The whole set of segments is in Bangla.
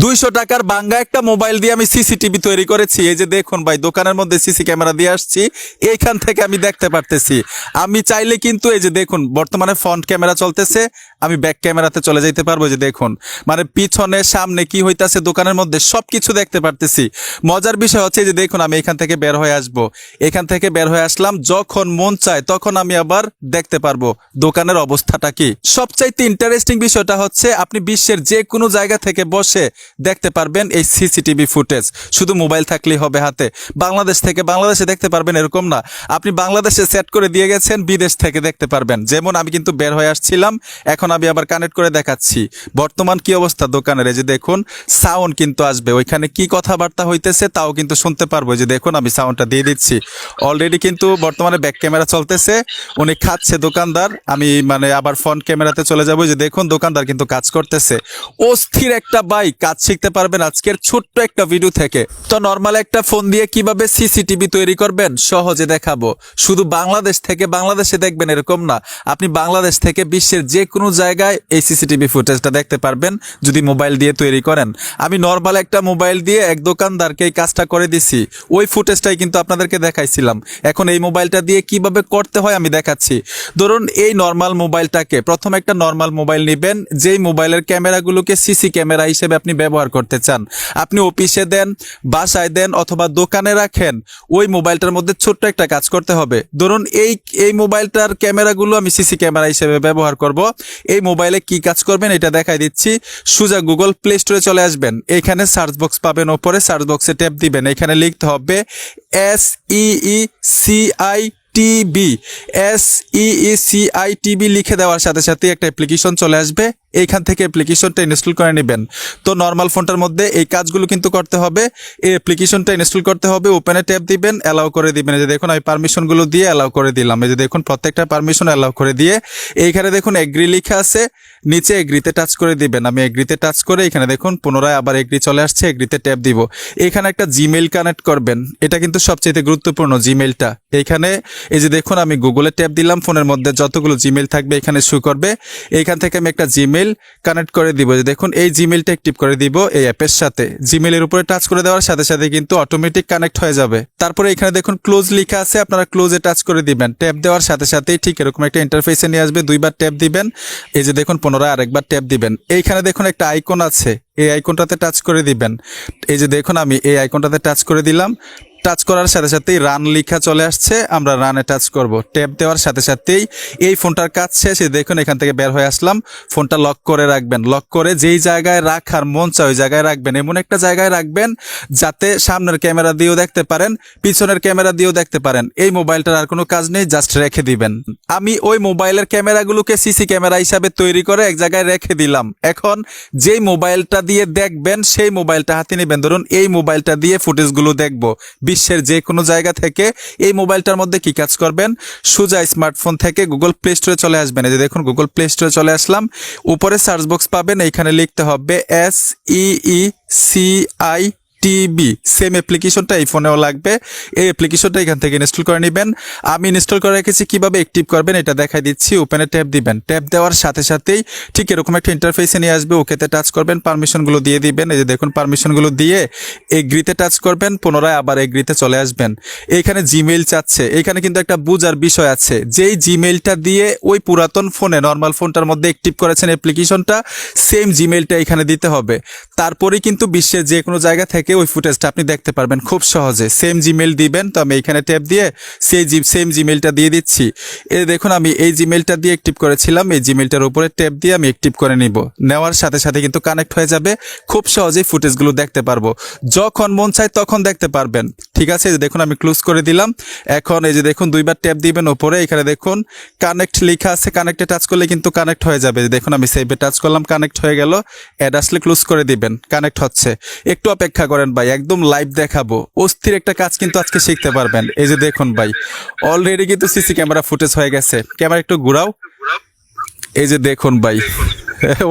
200 টাকার বাঙ্গা একটা মোবাইল দিয়ে আমি সিসিটিভি তৈরি করেছি। এই যে দেখুন ভাই, দোকানের মধ্যে সিসি ক্যামেরা দিয়ে আসছি, এইখান থেকে আমি দেখতে পারতেছি। আমি চাইলে কিন্তু এই যে দেখুন, বর্তমানে ফ্রন্ট ক্যামেরা চলতেছে, আমি ব্যাক ক্যামেরাতে চলে যাইতে পারবো। যে দেখুন, মানে পিছনে সামনে কি হইতাছে দোকানের মধ্যে সবকিছু দেখতে পারতেছি। মজার বিষয় হচ্ছে যে দেখুন, আমি এখান থেকে বের হয়ে আসবো, এখান থেকে বের হয়ে আসলাম, যখন মন চায় তখন আমি আবার দেখতে পারবো দোকানের অবস্থাটা কি। সবচাইতে ইন্টারেস্টিং বিষয়টা হচ্ছে আপনি বিশ্বের যে কোনো জায়গা থেকে বসে দেখতে পারবেন এই সিসিটিভি ফুটেজ। শুধু মোবাইল থাকলেই হবে হাতে। বাংলাদেশ থেকে বাংলাদেশে দেখতে পারবেন এরকম না, আপনি বাংলাদেশে সেট করে দিয়ে গেছেন, বিদেশ থেকে দেখতে পারবেন। যেমন আমি কিন্তু বের হয়ে আসছিলাম, এখন আমি আবার কানেক্ট করে দেখাচ্ছি বর্তমান কি অবস্থা দোকানের। এই যে দেখুন, সাউন্ড কিন্তু আসবে, ওইখানে কি কথাবার্তা হইতেছে তাও কিন্তু শুনতে পারবো। যে দেখুন, আমি সাউন্ডটা দিয়ে দিচ্ছি। অলরেডি কিন্তু বর্তমানে ব্যাক ক্যামেরা চলতেছে, উনি খাচ্ছে দোকানদার। আমি মানে আবার ফ্রন্ট ক্যামেরাতে চলে যাবো। যে দেখুন, দোকানদার কিন্তু কাজ করতেছে। অস্থির একটা বাইক, কাজ শিখতে পারবেন আজকের ছোট্ট একটা ভিডিও থেকে। তো নর্মাল একটা ফোন দিয়ে কিভাবে সিসিটিভি তৈরি করবেন সহজে দেখাবো। শুধু বাংলাদেশ থেকে বাংলাদেশে দেখবেন এরকম না, আপনি বাংলাদেশ থেকে বিশ্বের যে কোনো জায়গায় এই সিসিটিভি ফুটেজটা দেখতে পারবেন যদি মোবাইল দিয়ে তৈরি করেন। আমি নর্মাল একটা মোবাইল দিয়ে এক দোকানদারকে এই কাজটা করে দিছি, ওই ফুটেজটাই কিন্তু আপনাদেরকে দেখাইছিলাম। এখন এই মোবাইলটা দিয়ে কিভাবে করতে হয় আমি দেখাচ্ছি। ধরুন, এই নর্মাল মোবাইলটাকে, প্রথম একটা নর্মাল মোবাইল নেবেন, যেই মোবাইলের ক্যামেরাগুলোকে সিসি ক্যামেরা হিসেবে আপনি ব্যবহার করতে চান। আপনি অফিসে দেন, বাসায় দেন অথবা দোকানে রাখেন, ওই মোবাইলটার মধ্যে ছোট্ট একটা কাজ করতে হবে। ধরুন, এই মোবাইলটার ক্যামেরাগুলো আমি সিসি ক্যামেরা হিসেবে ব্যবহার করব। এই মোবাইলে কি কাজ করবেন এটা দেখাই দিচ্ছি। সোজা গুগল প্লে স্টোরে চলে আসবেন, এখানে সার্চ বক্স পাবেন, ওপরে সার্চ বক্সে ট্যাপ দিবেন, এখানে লিখতে হবে SEECITB। SEECITB লিখে দেওয়ার সাথে সাথে একটা অ্যাপ্লিকেশন চলে আসবে, এইখান থেকে অ্যাপ্লিকেশনটা ইনস্টল করে নেবেন। তো নর্মাল ফোনটার মধ্যে এই কাজগুলো কিন্তু করতে হবে। এই অ্যাপ্লিকেশনটা ইনস্টল করতে হবে, ওপেনে ট্যাপ দিবেন, অ্যালাউ করে দিবেন। এই যে দেখুন, আমি পারমিশনগুলো দিয়ে অ্যালাউ করে দিলাম। এই যে দেখুন, প্রত্যেকটা পারমিশন অ্যালাউ করে দিয়ে এইখানে দেখুন এগ্রি লেখা আছে, নিচে এগ্রিতে টাচ করে দিবেন। আমি এগ্রিতে টাচ করে এখানে দেখুন পুনরায় আবার এগ্রি চলে আসছে, এগ্রিতে ট্যাপ দিব। এখানে একটা জিমেইল কানেক্ট করবেন, এটা কিন্তু সবচেয়ে গুরুত্বপূর্ণ, জিমেইলটা। এইখানে এই যে দেখুন, আমি গুগলে ট্যাপ দিলাম, ফোনের মধ্যে যতগুলো জিমেইল থাকবে এখানে শো করবে। এইখান থেকে আমি একটা জিমেইল কানেক্ট করে দিব। যে দেখুন, এই জিমেইলটা অ্যাক্টিভ করে দিব এই অ্যাপের সাথে। জিমেইলের উপরে টাচ করে দেওয়ার সাথে সাথে কিন্তু অটোমেটিক কানেক্ট হয়ে যাবে। তারপরে এখানে দেখুন ক্লোজ লেখা আছে, আপনারা ক্লোজে টাচ করে দিবেন। ট্যাপ দেওয়ার সাথে সাথেই ঠিক এরকম একটা ইন্টারফেসে নিয়ে আসবে, দুইবার ট্যাপ দিবেন। এই যে দেখুন, পুনরায় আরেকবার ট্যাপ দিবেন। এইখানে দেখুন একটা আইকন আছে, এই আইকনটাতে টাচ করে দিবেন। এই যে দেখুন, আমি এই আইকনটাতে টাচ করে দিলাম। টাচ করার সাথে সাথেই রান লেখা চলে আসছে, আমরা রানে টাচ করব। ট্যাপ দেওয়ার সাথে সাথেই এই ফোনটার কাজ শেষ। দেখুন, এখান থেকে বের হয়ে আসলাম। ফোনটা লক করে রাখবেন, লক করে যেই জায়গায় রাখার মন চায় ওই জায়গায় রাখবেন। এমন একটা জায়গায় রাখবেন যাতে সামনের ক্যামেরা দিয়েও দেখতে পারেন, পিছনের ক্যামেরা দিয়েও দেখতে পারেন। এই মোবাইলটার আর কোনো কাজ নেই, জাস্ট রেখে দিবেন। আমি ওই মোবাইলের ক্যামেরাগুলোকে সিসি ক্যামেরা হিসাবে তৈরি করে এক জায়গায় রেখে দিলাম। এখন যেই মোবাইলটা দিয়ে দেখবেন সেই মোবাইলটা হাতে নেবেন। ধরুন, এই মোবাইলটা দিয়ে ফুটেজগুলো দেখবো বিশ্বের যে কোনো জায়গা থেকে। এই মোবাইলটার মধ্যে কি কাজ করবেন, সোজা স্মার্টফোন থেকে গুগল প্লে স্টোরে চলে আসবেন। এই যে দেখুন, গুগল প্লে স্টোরে চলে আসলাম, উপরে সার্চ বক্স পাবেন, এইখানে লিখতে হবে SEECITB। সেম অ্যাপ্লিকেশনটা এই ফোনেও লাগবে, এই অ্যাপ্লিকেশনটা এখান থেকে ইনস্টল করে নেবেন। আমি ইনস্টল করে রেখেছি, কিভাবে অ্যাক্টিভ করবেন এটা দেখাই দিচ্ছি। ওপেনে ট্যাপ দিবেন, ট্যাপ দেওয়ার সাথে সাথেই ঠিক এরকম একটা ইন্টারফেসে নিয়ে আসবে, ওকেতে টাচ করবেন, পারমিশনগুলো দিয়ে দিবেন। এই যে দেখুন, পারমিশনগুলো দিয়ে এগ্রিতে টাচ করবেন, পুনরায় আবার এগ্রিতে চলে আসবেন। এইখানে জিমেইল চাচ্ছে, এইখানে কিন্তু একটা বুঝার বিষয় আছে, যেই জিমেইলটা দিয়ে ওই পুরাতন ফোনে নর্মাল ফোনটার মধ্যে অ্যাক্টিভ করেছেন অ্যাপ্লিকেশনটা, সেম জিমেইলটা এখানে দিতে হবে। তারপরেই কিন্তু বিশ্বের যে কোনো জায়গা থেকে ওই ফুটেজটা আপনি দেখতে পারবেন খুব সহজে। সেম জিমেইল দিবেন। তো আমি এখানে ট্যাপ দিয়ে সেম জিমেইলটা দিয়ে দিচ্ছি। এই দেখুন, আমি এই জিমেইলটা দিয়ে অ্যাক্টিভ করেছিলাম, এই জিমেইলটার উপরে ট্যাপ দিয়ে আমি অ্যাক্টিভ করে নিব। নেওয়ার সাথে সাথে কিন্তু কানেক্ট হয়ে যাবে, খুব সহজেই ফুটেজগুলো দেখতে পারবো, যখন মন চায় তখন দেখতে পারবেন। ঠিক আছে, এই যে দেখুন, আমি ক্লোজ করে দিলাম। এখন এই যে দেখুন, দুইবার ট্যাপ দিবেন উপরে, এখানে দেখুন কানেক্ট লেখা আছে, কানেক্টে টাচ করলে কিন্তু কানেক্ট হয়ে যাবে। দেখুন, আমি সেভে টাচ করলাম, কানেক্ট হয়ে গেল। অ্যাড আসলে ক্লোজ করে দিবেন, কানেক্ট হচ্ছে। একটু অপেক্ষা করেন ভাই, একদম লাইভ দেখাবো। অস্থির একটা কাজ কিন্তু আজকে শিখতে পারবেন। এই যে দেখুন ভাই, অলরেডি কিন্তু সিসি ক্যামেরা ফুটেজ হয়ে গেছে। ক্যামেরা একটু ঘুরাও। এই যে দেখুন ভাই,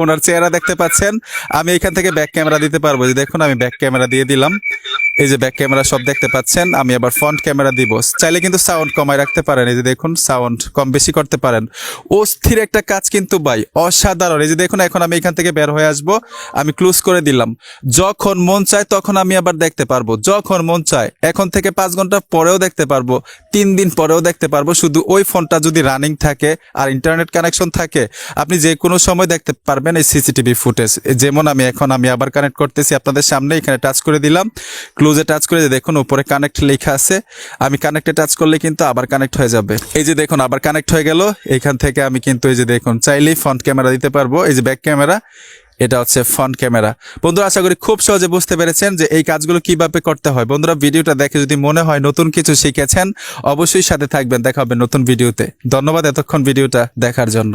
ওনার চেহারা দেখতে পাচ্ছেন। আমি এখান থেকে ব্যাক ক্যামেরা দিতে পারবো। যে দেখুন, আমি ব্যাক ক্যামেরা দিয়ে দিলাম। এই যে ব্যাক ক্যামেরা সব দেখতে পাচ্ছেন। আমি আবার ফ্রন্ট ক্যামেরা দিব, চাইলে কিন্তু সাউন্ড কমায় রাখতে পারেন। এই যে দেখুন সাউন্ড কম বেশি করতে পারেন। অস্থির একটা কাজ কিন্তু ভাই, অসাধারণ। এই যে দেখুন এখন আমি এখান থেকে বের হয়ে আসব, আমি ক্লোজ করে দিলাম। যখন মন চায় তখন আমি আবার দেখতে পারবো, যখন মন চায়। এখন থেকে 5 ঘন্টা পরেও দেখতে পারবো, 3 দিন পরেও দেখতে পারবো। শুধু ওই ফোনটা যদি রানিং থাকে আর ইন্টারনেট কানেকশন থাকে, আপনি যে কোনো সময় দেখতে পারবেন এই সিসিটিভি ফুটেজ। যেমন আমি আবার কানেক্ট করতেছি আপনাদের সামনে, এখানে টাচ করে দিলাম, ক্লোজে টাচ করে দেখুন উপরে কানেক্ট লেখা আছে। আমি কানেক্টে টাচ করলে কিন্তু আবার কানেক্ট হয়ে যাবে। এই যে দেখুন আবার কানেক্ট হয়ে গেল। এখান থেকে আমি কিন্তু এই যে দেখুন চাইলেই ফ্রন্ট ক্যামেরা দিতে পারবো। এই যে ব্যাক ক্যামেরা, এটা হচ্ছে ফ্রন্ট ক্যামেরা। বন্ধুরা আশা করি খুব সহজে বুঝতে পেরেছেন যে এই কাজগুলো কিভাবে করতে হয়। বন্ধুরা ভিডিওটা দেখে যদি মনে হয় নতুন কিছু শিখেছেন, অবশ্যই সাথে থাকবেন। দেখা হবে নতুন ভিডিওতে। ধন্যবাদ এতক্ষণ ভিডিওটা দেখার জন্য।